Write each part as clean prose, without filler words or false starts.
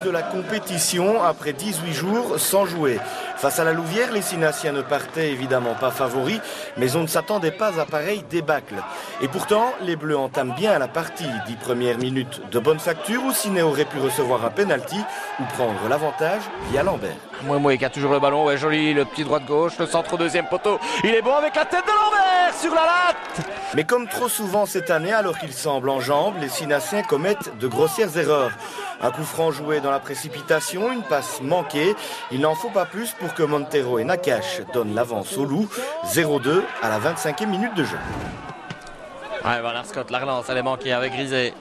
De la compétition après 18 jours sans jouer. Face à la Louvière, les Sinassiens ne partaient évidemment pas favoris, mais on ne s'attendait pas à pareil débâcle. Et pourtant, les Bleus entament bien la partie. 10 premières minutes de bonne facture où Siné aurait pu recevoir un penalty ou prendre l'avantage via Lambert. Moué qui a toujours le ballon, ouais, joli, le petit droit-gauche, le centre au deuxième poteau. Il est bon avec la tête de Lambert sur la latte. Mais comme trop souvent cette année, alors qu'il semble en jambes, les Sinassiens commettent de grossières erreurs. Un coup franc joué dans la précipitation, une passe manquée. Il n'en faut pas plus pour que Montero et Nakache donnent l'avance au Loup. 0-2 à la 25e minute de jeu. Ouais, voilà, Scott, la relance, elle est manquée avec Griset.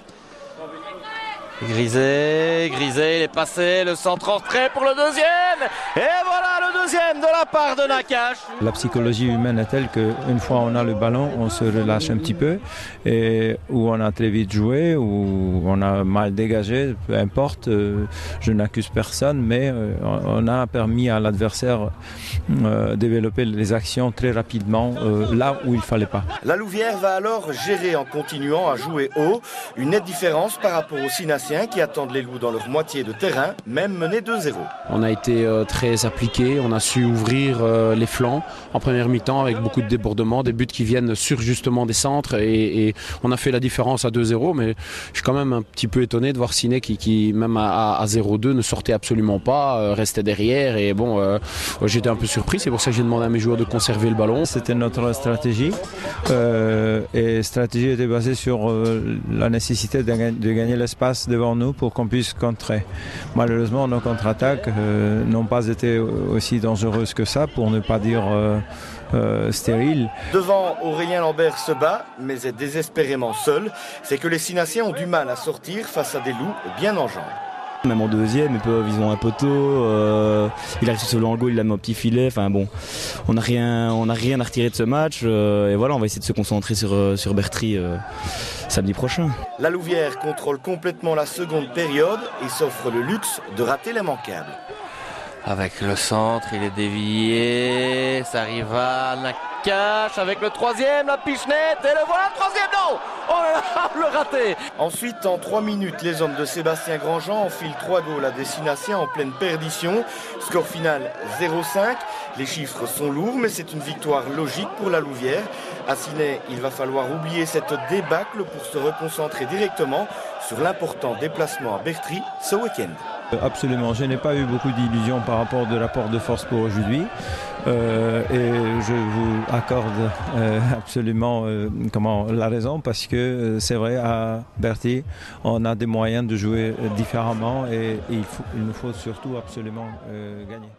Griset, il est passé, le centre entré pour le deuxième. Et voilà le deuxième de la part de Nakache. La psychologie humaine est telle qu'une fois on a le ballon, on se relâche un petit peu. Et où on a très vite joué, où on a mal dégagé, peu importe, je n'accuse personne, mais on a permis à l'adversaire de développer les actions très rapidement là où il ne fallait pas. La Louvière va alors gérer en continuant à jouer haut. Une nette différence par rapport aux Sinassiens qui attendent les Loups dans leur moitié de terrain, même menés 2-0. On a été très appliqué, on a su ouvrir les flancs en première mi-temps avec beaucoup de débordements, des buts qui viennent sur justement des centres et on a fait la différence à 2-0, mais je suis quand même un petit peu étonné de voir Siné qui même à 0-2 ne sortait absolument pas, restait derrière et bon, j'étais un peu surpris, c'est pour ça que j'ai demandé à mes joueurs de conserver le ballon. C'était notre stratégie et la stratégie était basée sur la nécessité de gagner l'espace devant nous pour qu'on puisse contrer. Malheureusement, nos contre-attaques n'ont pas été aussi dangereuses que ça, pour ne pas dire stériles. Devant, Aurélien Lambert se bat, mais est désespérément seul. C'est que les Sinassiens ont du mal à sortir face à des Loups bien en jambes. Même en deuxième, ils ont un poteau, il arrive sur le goal, il la met au petit filet. Enfin bon, on n'a rien à retirer de ce match. Et voilà, on va essayer de se concentrer sur Bertry samedi prochain. La Louvière contrôle complètement la seconde période et s'offre le luxe de rater l'immanquable. Avec le centre, il est dévié, ça arrive à Nakache avec le troisième, la pichenette, et le voilà, le troisième, non! Oh là là, le raté! Ensuite, en 3 minutes, les hommes de Sébastien Grandjean enfilent 3 goals à des Sinassiens en pleine perdition. Score final 0-5. Les chiffres sont lourds, mais c'est une victoire logique pour la Louvière. À Siné, il va falloir oublier cette débâcle pour se reconcentrer directement sur l'important déplacement à Bertry ce week-end. Absolument, je n'ai pas eu beaucoup d'illusions par rapport de l'apport de force pour aujourd'hui et je vous accorde absolument la raison parce que c'est vrai, à Berthy on a des moyens de jouer différemment et il nous faut surtout absolument gagner.